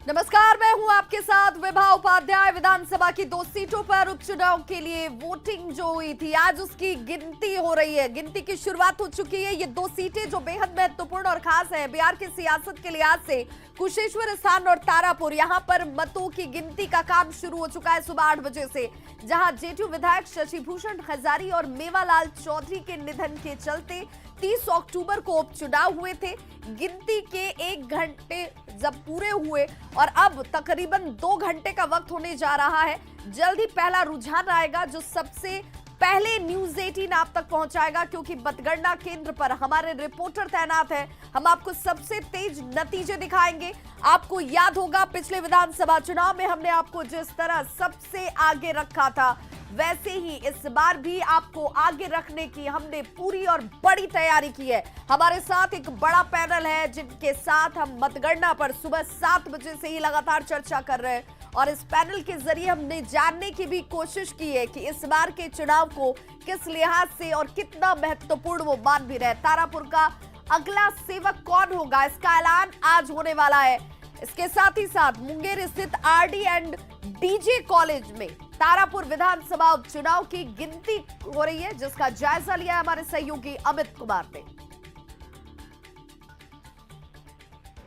नमस्कार, मैं हूं आपके साथ विभा उपाध्याय। विधानसभा की 2 सीटों पर उपचुनाव के लिए वोटिंग जो हुई थी, आज उसकी गिनती हो रही है। गिनती की शुरुआत हो चुकी है। ये 2 सीटें जो बेहद महत्वपूर्ण और खास है बिहार की सियासत के लिहाज से, कुशेश्वर स्थान और तारापुर, यहां पर मतों की गिनती का काम शुरू हो चुका है सुबह 8 बजे से, जहां जेडीयू विधायक शशि भूषण हजारी और मेवालाल चौधरी के निधन के चलते 30 अक्टूबर को उपचुनाव हुए थे। गिनती के 1 घंटे जब पूरे हुए और अब तकरीबन 2 घंटे का वक्त होने जा रहा है। जल्द ही पहला रुझान आएगा जो सबसे पहले न्यूज 18 आप तक पहुंचाएगा, क्योंकि मतगणना केंद्र पर हमारे रिपोर्टर तैनात है। हम आपको सबसे तेज नतीजे दिखाएंगे। आपको याद होगा पिछले विधानसभा चुनाव में हमने आपको जिस तरह सबसे आगे रखा था, वैसे ही इस बार भी आपको आगे रखने की हमने पूरी और बड़ी तैयारी की है। हमारे साथ एक बड़ा पैनल है जिनके साथ हम मतगणना पर सुबह 7 बजे से ही लगातार चर्चा कर रहे हैं, और इस पैनल के जरिए हमने जानने की भी कोशिश की है कि इस बार के चुनाव को किस लिहाज से और कितना महत्वपूर्ण वो मान भी रहे। तारापुर का अगला सेवक कौन होगा, इसका ऐलान आज होने वाला है। इसके साथ ही साथ मुंगेर स्थित आरडी एंड डीजे कॉलेज में तारापुर विधानसभा उपचुनाव की गिनती हो रही है, जिसका जायजा लिया है हमारे सहयोगी अमित कुमार ने।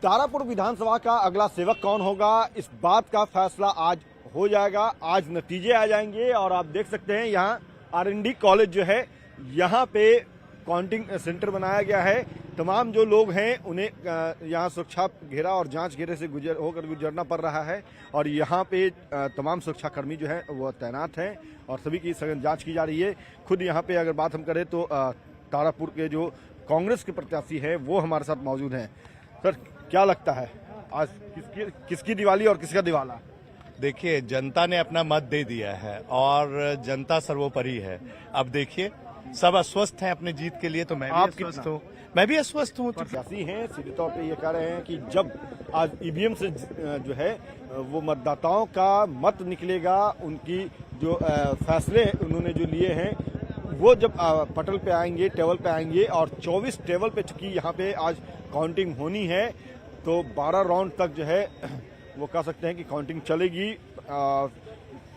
तारापुर विधानसभा का अगला सेवक कौन होगा, इस बात का फैसला आज हो जाएगा। आज नतीजे आ जाएंगे और आप देख सकते हैं यहाँ आरएनडी कॉलेज जो है, यहाँ पे काउंटिंग सेंटर बनाया गया है। तमाम जो लोग हैं उन्हें यहाँ सुरक्षा घेरा और जांच घेरे से गुजरना पड़ रहा है, और यहाँ पे तमाम सुरक्षाकर्मी जो हैं वो तैनात हैं और सभी की सघन जांच की जा रही है। खुद यहाँ पे अगर बात हम करें तो तारापुर के जो कांग्रेस के प्रत्याशी हैं वो हमारे साथ मौजूद हैं। सर, क्या लगता है आज किसकी दिवाली और किसका दिवाला? देखिए, जनता ने अपना मत दे दिया है और जनता सर्वोपरि है। अब देखिए, सब अस्वस्थ हैं अपने जीत के लिए, तो मैं भी अस्वस्थ हूँ। मैं भी अस्वस्थ हूँ। प्रत्याशी हैं सीधे तौर पे ये कह रहे हैं कि जब आज ईवीएम से जो है वो मतदाताओं का मत निकलेगा, उनकी जो फैसले उन्होंने जो लिए हैं वो जब पटल पे आएंगे, टेबल पे आएंगे, और 24 टेबल पे चूंकि यहाँ पे आज काउंटिंग होनी है, तो 12 राउंड तक जो है वो कह सकते हैं कि काउंटिंग चलेगी।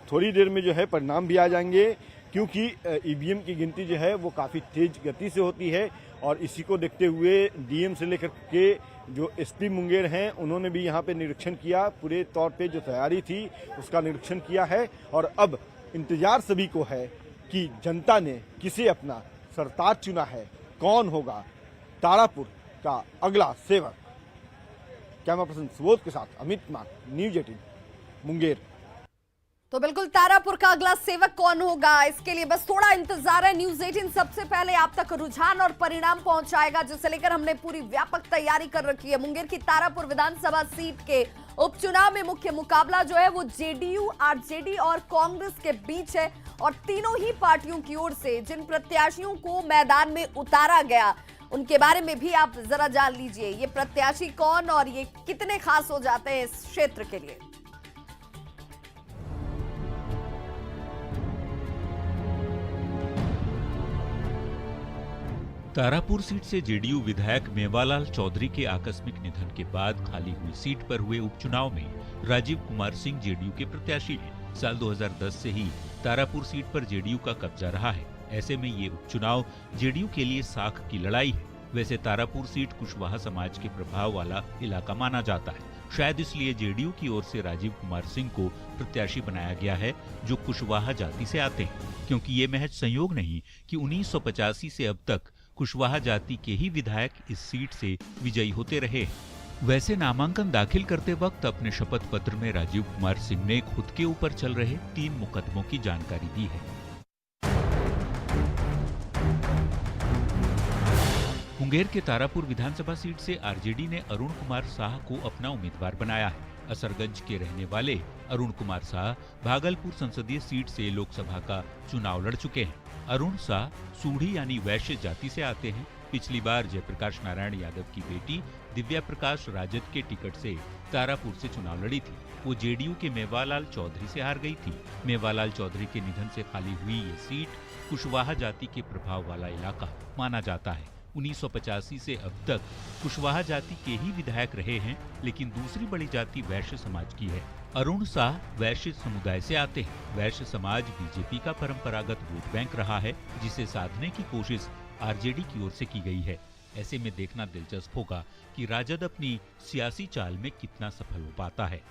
थोड़ी देर में जो है परिणाम भी आ जाएंगे, क्योंकि ईवीएम की गिनती जो है वो काफ़ी तेज गति से होती है, और इसी को देखते हुए डीएम से लेकर के जो एसपी मुंगेर हैं उन्होंने भी यहाँ पे निरीक्षण किया। पूरे तौर पे जो तैयारी थी उसका निरीक्षण किया है, और अब इंतजार सभी को है कि जनता ने किसे अपना सरताज चुना है, कौन होगा तारापुर का अगला सेवक। कैमरा पर्सन सुबोध के साथ अमित कुमार, न्यूज 18 मुंगेर। तो बिल्कुल तारापुर का अगला सेवक कौन होगा, इसके लिए बस थोड़ा इंतजार है। न्यूज 18 सबसे पहले आप तक रुझान और परिणाम पहुंचाएगा, जिसे लेकर हमने पूरी व्यापक तैयारी कर रखी है। मुंगेर की तारापुर विधानसभा सीट के उपचुनाव में मुख्य मुकाबला जो है वो जेडीयू, आरजेडी और कांग्रेस के बीच है, और तीनों ही पार्टियों की ओर से जिन प्रत्याशियों को मैदान में उतारा गया उनके बारे में भी आप जरा जान लीजिए। ये प्रत्याशी कौन और ये कितने खास हो जाते हैं इस क्षेत्र के लिए। तारापुर सीट से जेडीयू विधायक मेवालाल चौधरी के आकस्मिक निधन के बाद खाली हुई सीट पर हुए उपचुनाव में राजीव कुमार सिंह जेडीयू के प्रत्याशी हैं। साल 2010 से ही तारापुर सीट पर जेडीयू का कब्जा रहा है। ऐसे में ये उपचुनाव जेडीयू के लिए साख की लड़ाई है। वैसे तारापुर सीट कुशवाहा समाज के प्रभाव वाला इलाका माना जाता है, शायद इसलिए जेडीयू की ओर से राजीव कुमार सिंह को प्रत्याशी बनाया गया है, जो कुशवाहा जाति से आते हैं, क्योंकि ये महज संयोग नहीं कि 1985 से अब तक कुशवाहा जाति के ही विधायक इस सीट से विजयी होते रहे। वैसे नामांकन दाखिल करते वक्त अपने शपथ पत्र में राजीव कुमार सिंह ने खुद के ऊपर चल रहे 3 मुकदमों की जानकारी दी है। मुंगेर के तारापुर विधानसभा सीट से आरजेडी ने अरुण कुमार साह को अपना उम्मीदवार बनाया है। असरगंज के रहने वाले अरुण कुमार साह भागलपुर संसदीय सीट से लोकसभा का चुनाव लड़ चुके हैं। अरुण साह सूढ़ी यानी वैश्य जाति से आते हैं। पिछली बार जयप्रकाश नारायण यादव की बेटी दिव्या प्रकाश राजद के टिकट से तारापुर से चुनाव लड़ी थी। वो जेडीयू के मेवालाल चौधरी से हार गई थी। मेवालाल चौधरी के निधन से खाली हुई ये सीट कुशवाहा जाति के प्रभाव वाला इलाका माना जाता है। 1985 से अब तक कुशवाहा जाति के ही विधायक रहे हैं, लेकिन दूसरी बड़ी जाति वैश्य समाज की है। अरुण शाह वैश्य समुदाय से आते हैं। वैश्य समाज बीजेपी का परंपरागत वोट बैंक रहा है, जिसे साधने की कोशिश आरजेडी की ओर से की गई है। ऐसे में देखना दिलचस्प होगा कि राजद अपनी सियासी चाल में कितना सफल हो पाता है।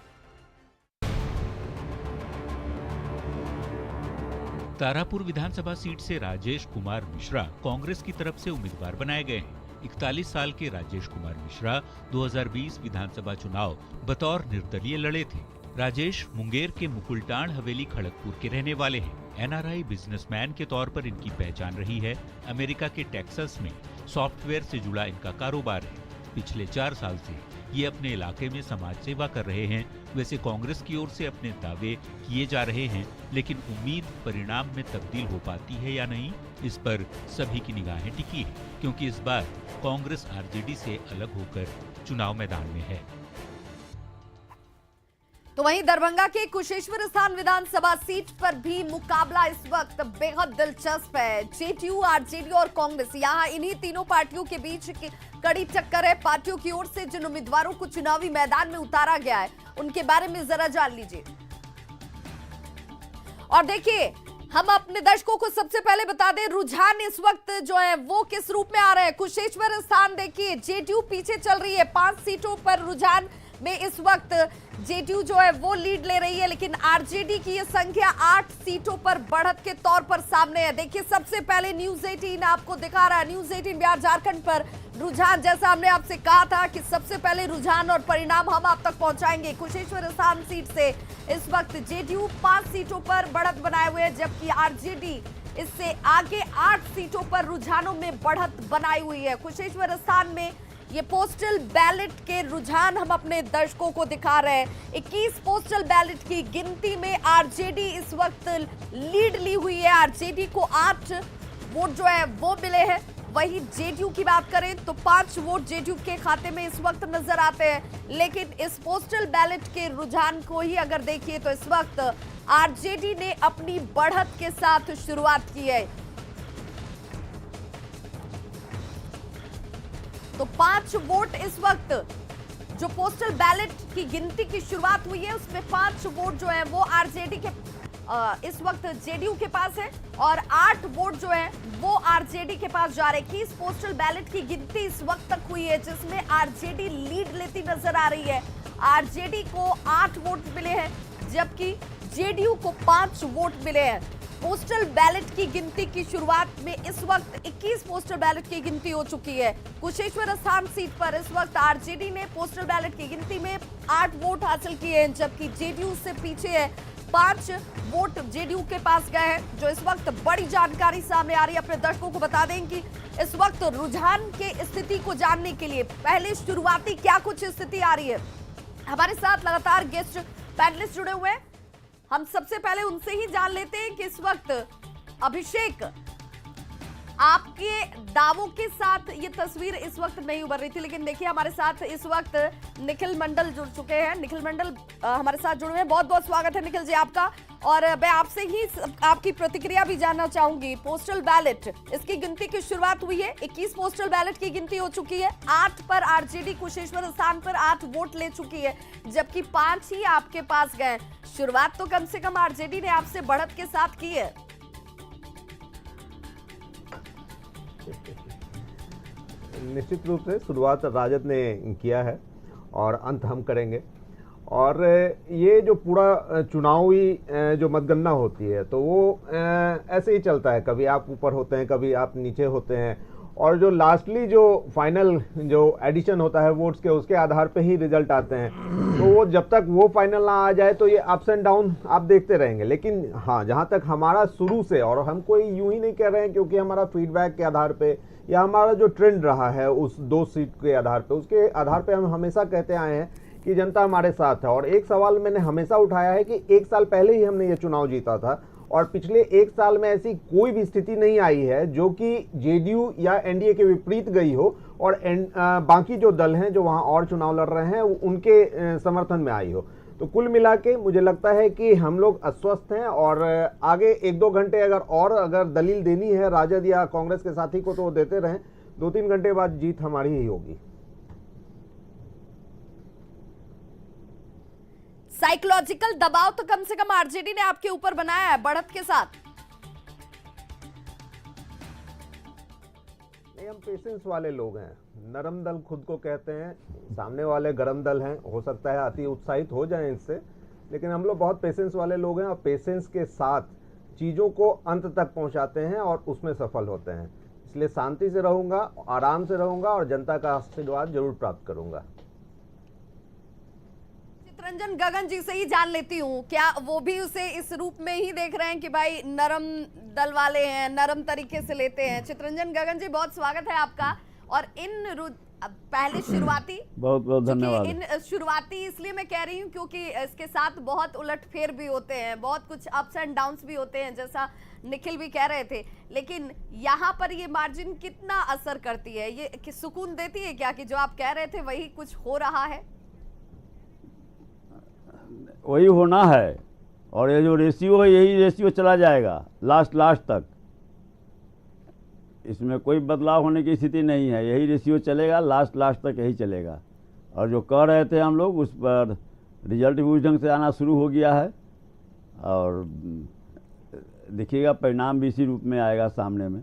तारापुर विधानसभा सीट से राजेश कुमार मिश्रा कांग्रेस की तरफ से उम्मीदवार बनाए गए हैं। 41 साल के राजेश कुमार मिश्रा 2020 विधानसभा चुनाव बतौर निर्दलीय लड़े थे। राजेश मुंगेर के मुकुलटांड हवेली खड़गपुर के रहने वाले हैं। एनआरआई बिजनेसमैन के तौर पर इनकी पहचान रही है। अमेरिका के टेक्सास में सॉफ्टवेयर से जुड़ा इनका कारोबार है। पिछले 4 साल से ये अपने इलाके में समाज सेवा कर रहे हैं। वैसे कांग्रेस की ओर से अपने दावे किए जा रहे हैं, लेकिन उम्मीद परिणाम में तब्दील हो पाती है या नहीं, इस पर सभी की निगाहें टिकी है, क्योंकि इस बार कांग्रेस आरजेडी से अलग होकर चुनाव मैदान में है। तो वहीं दरभंगा के कुशेश्वर स्थान विधानसभा सीट पर भी मुकाबला इस वक्त बेहद दिलचस्प है। जेडीयू, आरजेडी और कांग्रेस, यहां इन्हीं तीनों पार्टियों के बीच की कड़ी टक्कर है। पार्टियों की ओर से जिन उम्मीदवारों को चुनावी मैदान में उतारा गया है, उनके बारे में जरा जान लीजिए। और देखिए, हम अपने दर्शकों को सबसे पहले बता दें, रुझान इस वक्त जो है वो किस रूप में आ रहे हैं। कुशेश्वर स्थान देखिए, जेडीयू पीछे चल रही है। 5 सीटों पर रुझान में इस वक्त जेडीयू जो है वो लीड ले रही है, लेकिन आरजेडी की ये संख्या 8 सीटों पर बढ़त के तौर पर सामने है। देखिए, सबसे पहले न्यूज 18 आपको दिखा रहा है। न्यूज 18 बिहार झारखंड पर रुझान, जैसा हमने आपसे कहा था कि सबसे पहले रुझान और परिणाम हम आप तक पहुंचाएंगे। कुशेश्वर स्थान सीट से इस वक्त जेडीयू 5 सीटों पर बढ़त बनाए हुए है, जबकि आरजेडी इससे आगे 8 सीटों पर रुझानों में बढ़त बनाई हुई है। कुशेश्वर स्थान में ये पोस्टल बैलेट के रुझान हम अपने दर्शकों को दिखा रहे हैं। 21 पोस्टल बैलेट की गिनती में आरजेडी इस वक्त लीड ली हुई है। आरजेडी को 8 वोट जो है वो मिले हैं। वहीं जेडीयू की बात करें तो 5 वोट जेडीयू के खाते में इस वक्त नजर आते हैं। लेकिन इस पोस्टल बैलेट के रुझान को ही अगर देखिए तो इस वक्त आरजेडी ने अपनी बढ़त के साथ शुरुआत की है। तो 5 वोट इस वक्त जो पोस्टल बैलेट की गिनती की शुरुआत हुई है, उसमें 5 वोट जो है वो आरजेडी के इस वक्त जेडीयू के पास है और 8 वोट जो है वो आरजेडी के पास जा रहे हैं। 21 पोस्टल बैलेट की गिनती इस वक्त तक हुई है, जिसमें आरजेडी लीड लेती नजर आ रही है। आरजेडी को 8 वोट मिले हैं, जबकि जेडीयू को 5 वोट मिले हैं। पोस्टल बैलेट की गिनती की शुरुआत में इस वक्त 21 पोस्टल बैलेट की गिनती हो चुकी है। कुशेश्वर स्थान सीट पर इस वक्त आरजेडी ने पोस्टल बैलेट की गिनती में 8 वोट हासिल किए हैं, जबकि जेडीयू से पीछे है। 5 वोट जेडीयू के पास गए हैं, जो इस वक्त बड़ी जानकारी सामने आ रही है। अपने दर्शकों को बता दें कि इस वक्त रुझान के स्थिति को जानने के लिए पहले शुरुआती क्या कुछ स्थिति आ रही है, हमारे साथ लगातार गेस्ट पैनलिस्ट जुड़े हुए हैं। हम सबसे पहले उनसे ही जान लेते हैं कि इस वक्त अभिषेक, आपके दावों के साथ ये तस्वीर इस वक्त नहीं उभर रही थी, लेकिन देखिए हमारे साथ इस वक्त निखिल मंडल जुड़ चुके हैं। निखिल मंडल हमारे साथ जुड़े हैं, बहुत बहुत स्वागत है निखिल जी आपका। और मैं आपसे ही आपकी प्रतिक्रिया भी जानना चाहूंगी। पोस्टल बैलेट, इसकी गिनती की शुरुआत हुई है, 21 पोस्टल बैलेट की गिनती हो चुकी है। 8 पर आरजेडी कुशेश्वर स्थान पर 8 वोट ले चुकी है, जबकि 5 ही आपके पास गए। शुरुआत तो कम से कम आरजेडी ने आपसे बढ़त के साथ की है। निश्चित रूप से शुरुआत राजद ने किया है और अंत हम करेंगे। और ये जो पूरा चुनावी जो मतगणना होती है तो वो ऐसे ही चलता है, कभी आप ऊपर होते हैं, कभी आप नीचे होते हैं, और जो लास्टली जो फाइनल जो एडिशन होता है वोट्स के, उसके आधार पे ही रिजल्ट आते हैं। तो वो जब तक वो फाइनल ना आ जाए तो ये अप्स एंड डाउन आप देखते रहेंगे। लेकिन हाँ, जहाँ तक हमारा शुरू से, और हम कोई यूं ही नहीं कह रहे हैं क्योंकि हमारा फीडबैक के आधार पे या हमारा जो ट्रेंड रहा है उस 2 सीट के आधार पे, उसके आधार पे हम हमेशा कहते आए हैं कि जनता हमारे साथ है। और एक सवाल मैंने हमेशा उठाया है कि 1 साल पहले ही हमने ये चुनाव जीता था और पिछले 1 साल में ऐसी कोई भी स्थिति नहीं आई है जो कि जेडीयू या एनडीए के विपरीत गई हो और बाकी जो दल हैं जो वहां और चुनाव लड़ रहे हैं उनके समर्थन में आई हो। तो कुल मिला के मुझे लगता है कि हम लोग अस्वस्थ हैं और आगे 1-2 घंटे अगर दलील देनी है राजद या कांग्रेस के साथी को तो वो देते रहें। 2-3 घंटे बाद जीत हमारी ही होगी। साइकोलॉजिकल दबाव तो कम से कम आरजेडी ने आपके ऊपर बनाया है बढ़त के साथ। नहीं, हम पेशेंस वाले लोग हैं, नरम दल खुद को कहते हैं, सामने वाले गरम दल हैं। हो सकता है अति उत्साहित हो जाएं इससे, लेकिन हम लोग बहुत पेशेंस वाले लोग हैं और पेशेंस के साथ चीज़ों को अंत तक पहुंचाते हैं और उसमें सफल होते हैं। इसलिए शांति से रहूंगा, आराम से रहूंगा और जनता का आशीर्वाद जरूर प्राप्त करूंगा। चितरंजन गगन जी से ही जान लेती हूँ, क्या वो भी उसे इस रूप में ही देख रहे हैं कि भाई नरम दल वाले हैं, नरम तरीके से लेते हैं? चितरंजन गगन जी, बहुत स्वागत है आपका। और पहले शुरुआती बहुत बहुत धन्यवाद। इन शुरुआती इसलिए मैं कह रही हूँ क्योंकि इसके साथ बहुत उलटफेर भी होते हैं, बहुत कुछ अप्स एंड डाउन्स भी होते हैं, जैसा निखिल भी कह रहे थे। लेकिन यहाँ पर ये मार्जिन कितना असर करती है, ये सुकून देती है क्या कि जो आप कह रहे थे वही कुछ हो रहा है? वही होना है, और ये जो रेशियो है यही रेशियो चला जाएगा लास्ट तक। इसमें कोई बदलाव होने की स्थिति नहीं है, यही रेशियो चलेगा लास्ट तक, यही चलेगा। और जो कह रहे थे हम लोग, उस पर रिजल्ट भी उस ढंग से आना शुरू हो गया है और देखिएगा परिणाम भी इसी रूप में आएगा सामने में।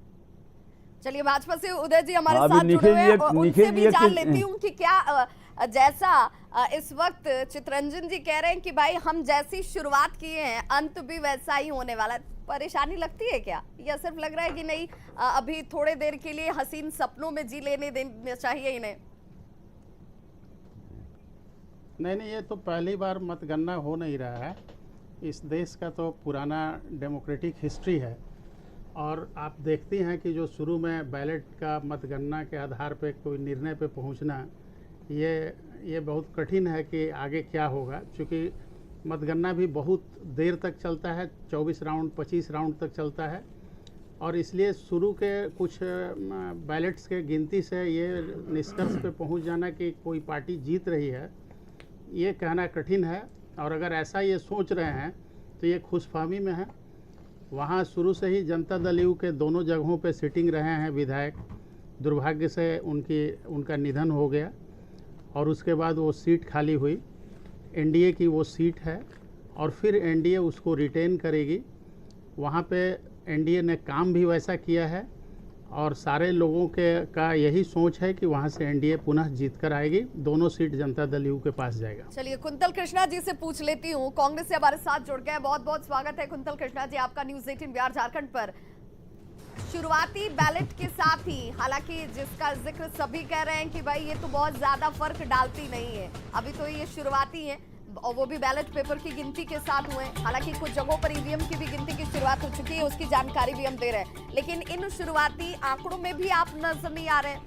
चलिए, भाजपा से उदय जी हमारे हाँ, साथ अभी जुड़े हुए हैं, निखिल उनसे भी जान जी लेती हूँ कि क्या जैसा इस वक्त चितरंजन जी कह रहे हैं कि भाई हम जैसी शुरुआत किए हैं अंत भी वैसा ही होने वाला है, परेशानी लगती है क्या, या सिर्फ लग रहा है कि नहीं अभी थोड़े देर के लिए हसीन सपनों में जी लेने देना चाहिए इन्हें? नहीं, ये तो पहली बार मतगणना हो नहीं रहा है। इस देश का तो पुराना डेमोक्रेटिक हिस्ट्री है और आप देखते हैं कि जो शुरू में बैलेट का मतगणना के आधार पे कोई निर्णय पे पहुंचना, ये बहुत कठिन है कि आगे क्या होगा, क्योंकि मतगणना भी बहुत देर तक चलता है, 24 राउंड 25 राउंड तक चलता है। और इसलिए शुरू के कुछ बैलेट्स के गिनती से ये निष्कर्ष पे पहुंच जाना कि कोई पार्टी जीत रही है, ये कहना कठिन है। और अगर ऐसा ये सोच रहे हैं तो ये खुशफहमी में है। वहाँ शुरू से ही जनता दल यू के दोनों जगहों पे सिटिंग रहे हैं विधायक, दुर्भाग्य से उनका निधन हो गया और उसके बाद वो सीट खाली हुई। एनडीए की वो सीट है और फिर एनडीए उसको रिटेन करेगी। वहाँ पे एनडीए ने काम भी वैसा किया है और सारे लोगों का यही सोच है कि वहाँ से एनडीए पुनः जीत कर आएगी, दोनों सीट जनता दल यू के पास जाएगा। चलिए, कुंतल कृष्णा जी से पूछ लेती हूँ, कांग्रेस से हमारे साथ जुड़ गए। बहुत बहुत स्वागत है कुंतल कृष्णा जी आपका न्यूज़ 18 बिहार झारखंड पर। शुरुआती बैलेट के साथ ही, हालांकि जिसका जिक्र सभी कह रहे हैं कि भाई ये तो बहुत ज्यादा फर्क डालती नहीं है, अभी तो ये शुरुआती है और वो भी बैलेट पेपर की गिनती के साथ हुए। हालांकि कुछ जगहों पर ईवीएम की भी गिनती की शुरुआत हो चुकी है, उसकी जानकारी भी हम दे रहे हैं, लेकिन इन शुरुआती आंकड़ों में भी आप नजर नहीं आ रहे हैं।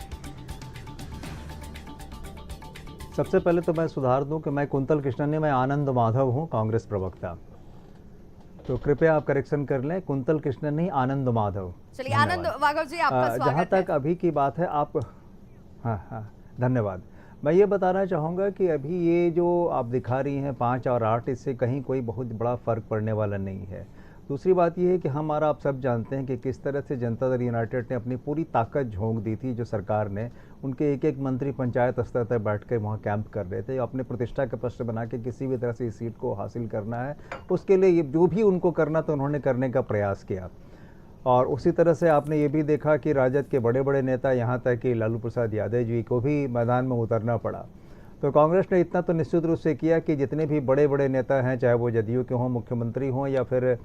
सबसे पहले तो मैं सुधार दूं कि मैं कुंतल कृष्णन नहीं, मैं आनंद माधव हूं, कांग्रेस प्रवक्ता। तो कृपया आप करेक्शन कर लें, कुंतल कृष्णन नहीं, आनंद माधव। चलिए, आनंद माधव जी आपका स्वागत है। जहाँ तक अभी की बात है, आप हाँ धन्यवाद। मैं ये बताना चाहूँगा कि अभी ये जो आप दिखा रही हैं 5 और 8, इससे कहीं कोई बहुत बड़ा फ़र्क पड़ने वाला नहीं है। दूसरी बात ये है कि हमारा आप सब जानते हैं कि किस तरह से जनता दल यूनाइटेड ने अपनी पूरी ताकत झोंक दी थी। जो सरकार ने, उनके एक मंत्री पंचायत स्तर तक बैठ कर वहाँ कैंप कर रहे थे, अपने प्रतिष्ठा का प्रश्न बना के किसी भी तरह से इस सीट को हासिल करना है, उसके लिए जो भी उनको करना था उन्होंने करने का प्रयास किया। और उसी तरह से आपने ये भी देखा कि राजद के बड़े बड़े नेता, यहाँ तक कि लालू प्रसाद यादव जी को भी मैदान में उतरना पड़ा। तो कांग्रेस ने इतना तो निश्चित रूप से किया कि जितने भी बड़े बड़े नेता हैं, चाहे वो जदयू के हों, मुख्यमंत्री हों या फिर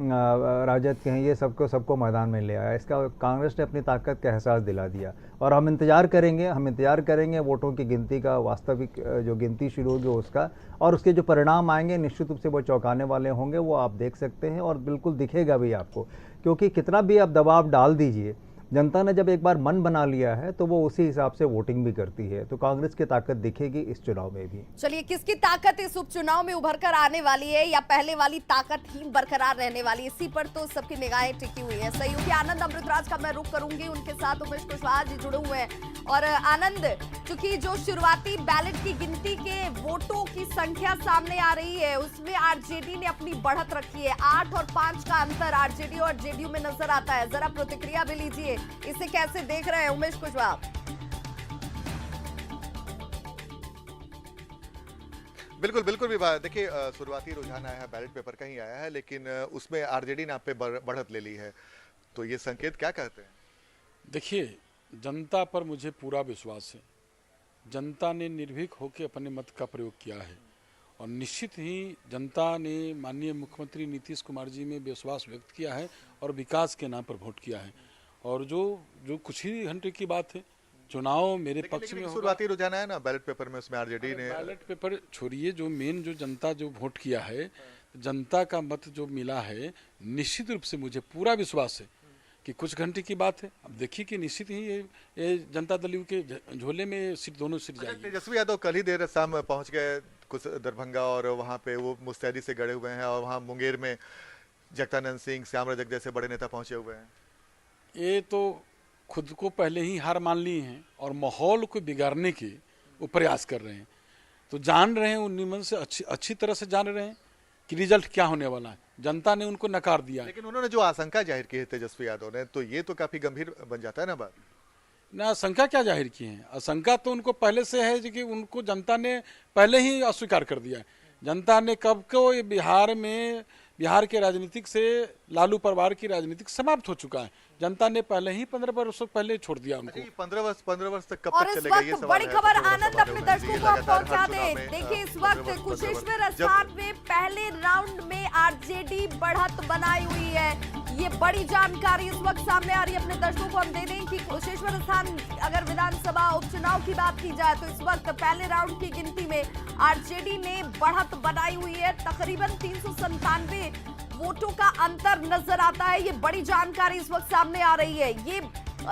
राजद के हैं, ये सबको मैदान में ले आया। इसका कांग्रेस ने अपनी ताकत का एहसास दिला दिया। और हम इंतज़ार करेंगे वोटों की गिनती का, वास्तविक जो गिनती शुरू होगी उसका, और उसके जो परिणाम आएंगे निश्चित रूप से वो चौंकाने वाले होंगे। वो आप देख सकते हैं और बिल्कुल दिखेगा भी आपको, क्योंकि कितना भी आप दबाव डाल दीजिए, जनता ने जब एक बार मन बना लिया है तो वो उसी हिसाब से वोटिंग भी करती है। तो कांग्रेस की ताकत दिखेगी इस चुनाव में भी। चलिए, किसकी ताकत इस उपचुनाव में उभर कर आने वाली है, या पहले वाली ताकत ही बरकरार रहने वाली है, इसी पर तो सबकी निगाहें टिकी हुई है। सहयोगी आनंद अमृतराज का मैं रुख करूंगी, उनके साथ उमेश कुशवाहा जी जुड़े हुए हैं। और आनंद, चूंकि जो शुरुआती बैलेट की गिनती के वोटों की संख्या सामने आ रही है, उसमें आरजेडी ने अपनी बढ़त रखी है। 8 और 5 का अंतर आरजेडी और जेडीयू में नजर आता है। जरा प्रतिक्रिया भी लीजिए इसे कैसे देख रहे हैं उमेश कुशवाहा? बिल्कुल बिल्कुल भी देखिए, शुरुआती रुझान आया है, बैलेट पेपर का ही आया है, लेकिन उसमें आरजेडी ने आप पे बढ़त ले ली है, तो ये संकेत क्या कहते हैं? देखिए, जनता पर मुझे पूरा विश्वास है। जनता ने निर्भीक होकर अपने मत का प्रयोग किया है और निश्चित ही जनता ने माननीय मुख्यमंत्री नीतीश कुमार जी में विश्वास व्यक्त किया है और विकास के नाम पर वोट किया है। और जो कुछ ही घंटे की बात है, चुनाव मेरे पक्ष में होगा। शुरुआती रुझान है ना बैलेट पेपर में, उसमें आरजेडी ने बैलेट पेपर छोड़िए, जो मेन जो जनता जो वोट किया है, जनता का मत जो मिला है, निश्चित रूप से मुझे पूरा विश्वास है कि कुछ घंटे की बात है। अब देखिए कि निश्चित ही ये जनता दल यू के झोले में सीट, दोनों सीट जाएगी। तेजस्वी यादव कल ही देर शाम पहुंच गए कुछ दरभंगा, और वहां पे वो मुस्तैदी से गड़े हुए हैं, और वहां मुंगेर में जगदानंद सिंह, श्याम रजक जैसे बड़े नेता पहुंचे हुए हैं। ये तो खुद को पहले ही हार मान ली हैं और माहौल को बिगाड़ने के वो प्रयास कर रहे हैं। तो जान रहे हैं, उन्नीस से अच्छी तरह से जान रहे हैं कि रिजल्ट क्या होने वाला है। जनता ने उनको नकार दिया, लेकिन उन्होंने जो आशंका जाहिर की है तेजस्वी यादव ने, तो ये तो काफी गंभीर बन जाता है ना बात। ना आशंका क्या जाहिर की है? आशंका तो उनको पहले से है कि उनको जनता ने पहले ही अस्वीकार कर दिया है। जनता ने कब को ये बिहार के राजनीतिक से लालू परिवार की राजनीतिक समाप्त हो चुका है। जनता ने पहले ही 15 वर्षों पहले छोड़ दिया उनको। 15 वर्ष तक कब और तक इस चलेगा ये वक्त सवाल बड़ी है। खबर तो आनंद अपने दर्शकों को आप पहुंचा दें। देखिए, इस वक्त 15 कुशेश्वर स्थान में पहले राउंड में आरजेडी बढ़त बनाई हुई है। ये बड़ी जानकारी इस वक्त सामने आ रही है। अपने दर्शकों को हम दे दें कि कुशेश्वर स्थान, अगर विधानसभा उपचुनाव की बात की जाए तो इस वक्त पहले राउंड की गिनती में आरजेडी ने बढ़त बनाई हुई है। तकरीबन 397 वोटों का अंतर नजर आता है। ये बड़ी जानकारी इस वक्त सामने आ रही है। ये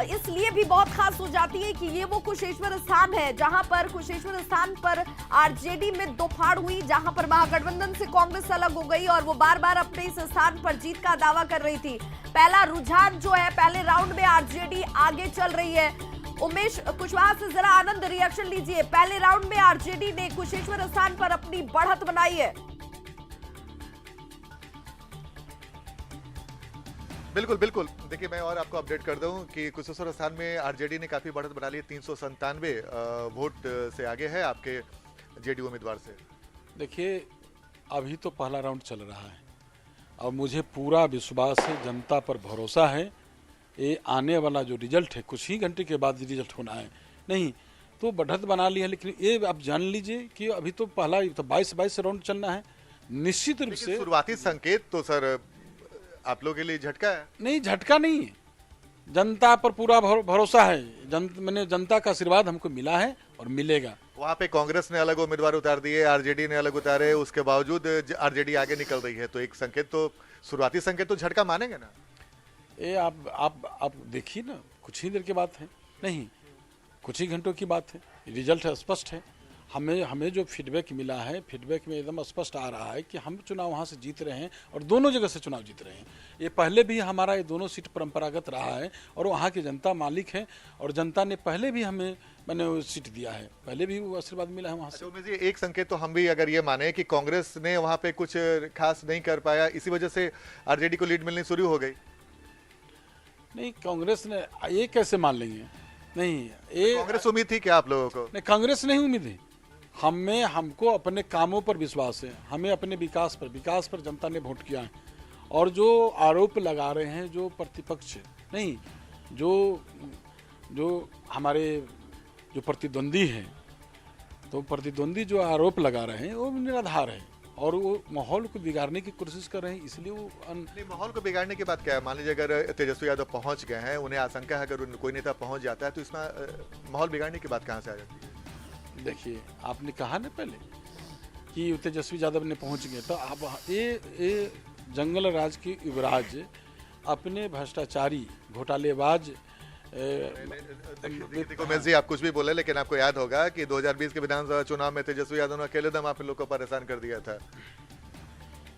इसलिए भी बहुत खास हो जाती है कि ये वो कुशेश्वर स्थान है जहां पर कुशेश्वर स्थान पर आरजेडी में दो फाड़ हुई, जहां पर महागठबंधन से कांग्रेस अलग हो गई और वो बार बार अपने इस स्थान पर जीत का दावा कर रही थी। पहला रुझान जो है, पहले राउंड में आरजेडी आगे चल रही है। उमेश कुशवाहा से जरा आनंद रिएक्शन लीजिए। पहले राउंड में आरजेडी ने कुशेश्वर स्थान पर अपनी बढ़त बनाई है। बिल्कुल बिल्कुल, देखिए मैं और आपको अपडेट कर दूं कि कुशेश्वर स्थान में आरजेडी ने काफी बढ़त बना ली है। 397 वोट से आगे है आपके जेडीयू उम्मीदवार से। देखिए, अभी तो पहला राउंड चल रहा है और मुझे पूरा विश्वास है, जनता पर भरोसा है। ये आने वाला जो रिजल्ट है, कुछ ही घंटे के बाद रिजल्ट होना है, नहीं तो बढ़त बना ली है। लेकिन ये आप जान लीजिए कि अभी तो पहला तो 22 राउंड चलना है। निश्चित रूप से शुरुआती संकेत तो सर आप लोगों के लिए झटका है? नहीं, झटका नहीं है। जनता पर पूरा भरोसा है। मैंने जनता का आशीर्वाद हमको मिला है और मिलेगा। वहाँ पे कांग्रेस ने अलग उम्मीदवार उतार दिए, आरजेडी ने अलग उतारे, उसके बावजूद आरजेडी आगे निकल रही है, तो एक संकेत तो, शुरुआती संकेत तो झटका मानेंगे ना? ये आप देखिए ना, कुछ ही देर की बात है, नहीं कुछ ही घंटों की बात है। रिजल्ट स्पष्ट है। हमें जो फीडबैक मिला है, फीडबैक में एकदम स्पष्ट आ रहा है कि हम चुनाव वहाँ से जीत रहे हैं और दोनों जगह से चुनाव जीत रहे हैं। ये पहले भी हमारा ये दोनों सीट परंपरागत रहा है और वहाँ की जनता मालिक है और जनता ने पहले भी मैंने वो सीट दिया है, पहले भी वो आशीर्वाद मिला है वहाँ से। अच्छा, एक संकेत तो हम भी अगर ये माने कि कांग्रेस ने वहाँ पे कुछ खास नहीं कर पाया, इसी वजह से आरजेडी को लीड मिलनी शुरू हो गई। नहीं, कांग्रेस ने ये कैसे मान लेंगे? नहीं, ये कांग्रेस उम्मीद थी क्या आप लोगों को? नहीं, कांग्रेस नहीं उम्मीद है। हमको अपने कामों पर विश्वास है, हमें अपने विकास पर जनता ने वोट किया है। और जो आरोप लगा रहे हैं जो प्रतिपक्ष, नहीं जो हमारे जो प्रतिद्वंदी हैं, तो प्रतिद्वंदी जो आरोप लगा रहे हैं वो निराधार है और वो माहौल को बिगाड़ने की कोशिश कर रहे हैं, इसलिए वो नहीं, माहौल को बिगाड़ने की बात क्या है? मान लीजिए अगर तेजस्वी यादव पहुंच गए हैं, उन्हें आशंका है अगर कोई नेता पहुंच जाता है तो इसमें माहौल बिगाड़ने की बात कहाँ से आ जाती है? देखिए, आपने कहा ना पहले कि तेजस्वी यादव ने पहुंच गए, तो आप ये जंगल राज की युवराज अपने भ्रष्टाचारी घोटालेबाज उमेश जी, आप कुछ भी बोले, लेकिन आपको याद होगा कि 2020 के विधानसभा चुनाव में तेजस्वी यादव ने अकेले दम आप लोग को परेशान कर दिया था।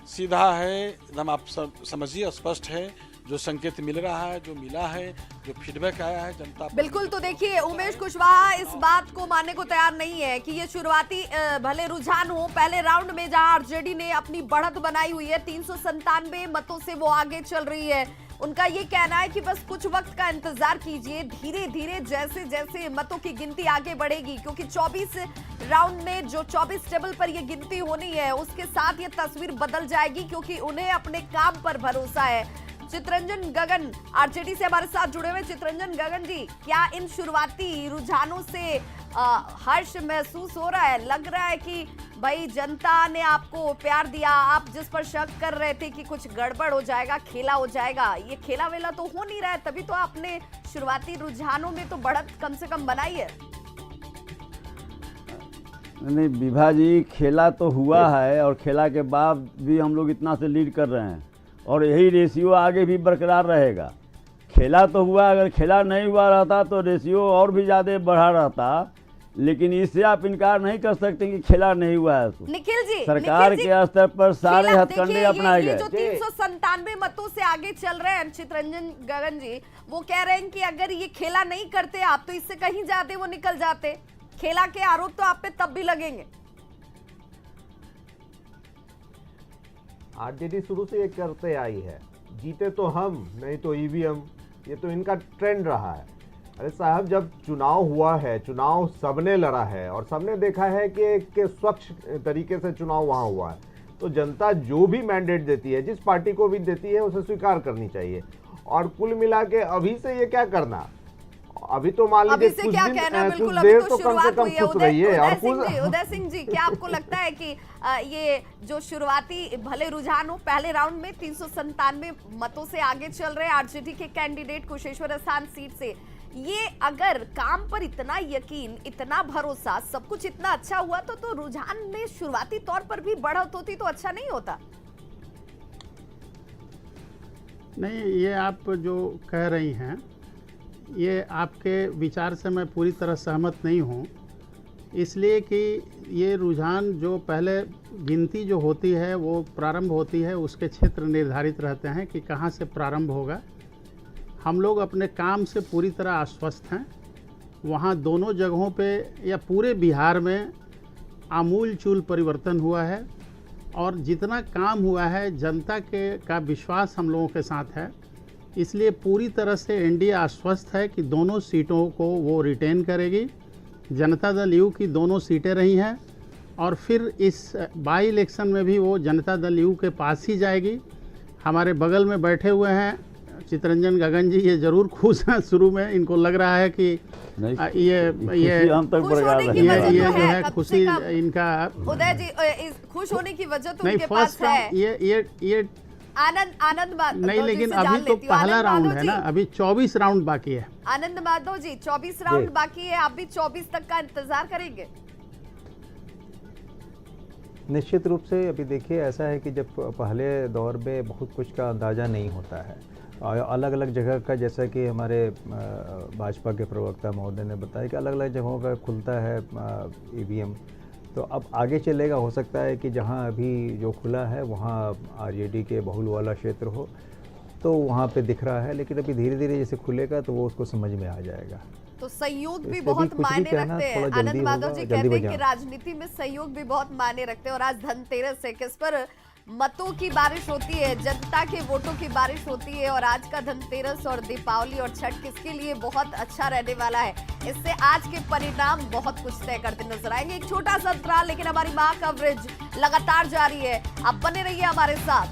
सीधा है एकदम, आप समझिए, स्पष्ट है। जो संकेत मिल रहा है, जो मिला है, जो फीडबैक आया है जनता। बिल्कुल, तो देखिए उमेश कुशवाहा इस बात को मानने को तैयार नहीं है कि ये शुरुआती भले रुझान हो, पहले राउंड में जहां आरजेडी ने अपनी बढ़त बनाई हुई है, 397 मतों से वो आगे चल रही है। उनका ये कहना है कि बस कुछ वक्त का इंतजार कीजिए, धीरे धीरे जैसे जैसे मतों की गिनती आगे बढ़ेगी, क्योंकि 24 राउंड में जो 24 टेबल पर ये गिनती होनी है उसके साथ ये तस्वीर बदल जाएगी, क्योंकि उन्हें अपने काम पर भरोसा है। चितरंजन गगन आरजेडी से हमारे साथ जुड़े हुए। चितरंजन गगन जी, क्या इन शुरुआती रुझानों से हर्ष महसूस हो रहा है? लग रहा है कि भाई जनता ने आपको प्यार दिया, आप जिस पर शक कर रहे थे कि कुछ गड़बड़ हो जाएगा, खेला हो जाएगा, ये खेला वेला तो हो नहीं रहा है, तभी तो आपने शुरुआती रुझानों में तो बढ़त कम से कम बनाई है। नहीं विभा जी, खेला तो हुआ है और खेला के बाद भी हम लोग इतना से लीड कर रहे हैं और यही रेशियो आगे भी बरकरार रहेगा। खेला तो हुआ, अगर खेला नहीं हुआ रहता तो रेशियो और भी ज़्यादा बढ़ा रहता, लेकिन इससे आप इनकार नहीं कर सकते कि खेला नहीं हुआ है। तो निखिल जी, सरकार के स्तर पर सारे हथकंडे अपनाए गए। जो 397 मतों से आगे चल रहे हैं चितरंजन गगन जी, वो कह रहे हैं कि अगर ये खेला नहीं करते आप तो इससे कहीं जाते वो निकल जाते। खेला के आरोप तो आप पे तब भी लगेंगे। आरजेडी शुरू से ये करते आई है, जीते तो हम, नहीं तो ईवीएम, ये तो इनका ट्रेंड रहा है। अरे साहब, जब चुनाव हुआ है, चुनाव सबने लड़ा है और सबने देखा है कि एक स्वच्छ तरीके से चुनाव वहां हुआ है, तो जनता जो भी मैंडेट देती है, जिस पार्टी को भी देती है, उसे स्वीकार करनी चाहिए। और कुल मिला के अभी से ये क्या करना, अभी तो मान लीजिए कुछ देर तो कम से कम खुश रहिए। उदय सिंह जी, क्या आपको लगता है कि ये जो शुरुआती भले रुझान हो, पहले राउंड में 397 मतों से आगे चल रहे आरजेडी के कैंडिडेट कुशेश्वर स्थान सीट से, ये अगर काम पर इतना यकीन, इतना भरोसा, सब कुछ इतना अच्छा हुआ तो रुझान में शुरुआती तौर पर भी बढ़त होती तो अच्छा नहीं होता? नहीं, ये आप जो कह रही हैं, ये आपके विचार से मैं पूरी तरह सहमत नहीं हूँ, इसलिए कि ये रुझान जो पहले गिनती जो होती है वो प्रारंभ होती है, उसके क्षेत्र निर्धारित रहते हैं कि कहाँ से प्रारंभ होगा। हम लोग अपने काम से पूरी तरह आश्वस्त हैं। वहाँ दोनों जगहों पे या पूरे बिहार में आमूल चूल परिवर्तन हुआ है और जितना काम हुआ है जनता का विश्वास हम लोगों के साथ है, इसलिए पूरी तरह से एनडीए आश्वस्त है कि दोनों सीटों को वो रिटेन करेगी। जनता दल यू की दोनों सीटें रही हैं और फिर इस बाई इलेक्शन में भी वो जनता दल यू के पास ही जाएगी। हमारे बगल में बैठे हुए हैं चितरंजन गगन जी, ये जरूर खुश हैं। शुरू में इनको लग रहा है कि ये हम तक ये जो है खुशी इनका। उदय जी, खुश होने की वजह तो उनके पास है। ये आनंद नहीं, लेकिन अभी तो पहला राउंड है ना, अभी 24 राउंड बाकी है। आनंद माधव जी, 24 राउंड बाकी है, आप भी 24 तक का इंतजार करेंगे? निश्चित रूप से। अभी देखिए, ऐसा है कि जब पहले दौर में बहुत कुछ का अंदाज़ा नहीं होता है, अलग अलग जगह का, जैसा कि हमारे भाजपा के प्रवक्ता महोदय ने बताया कि अलग अलग जगहों का खुलता है ईवीएम, तो अब आगे चलेगा। हो सकता है कि जहां अभी जो खुला है वहां आरजेडी के बहुल वाला क्षेत्र हो, तो वहां पे दिख रहा है, लेकिन अभी धीरे धीरे जैसे खुलेगा तो वो उसको समझ में आ जाएगा। तो सहयोग भी बहुत मायने रखते हैं। आनंद माधव जी कहते हैं कि राजनीति में सहयोग भी बहुत मायने रखते हैं, और आज धनतेरस है, किस पर मतों की बारिश होती है, जनता के वोटों की बारिश होती है, और आज का धनतेरस और दीपावली और छठ किसके लिए बहुत अच्छा रहने वाला है, इससे आज के परिणाम बहुत कुछ तय करते नजर आएंगे। एक छोटा सा अंतराल, लेकिन हमारी मां कवरेज लगातार जारी है, आप बने रहिए हमारे साथ।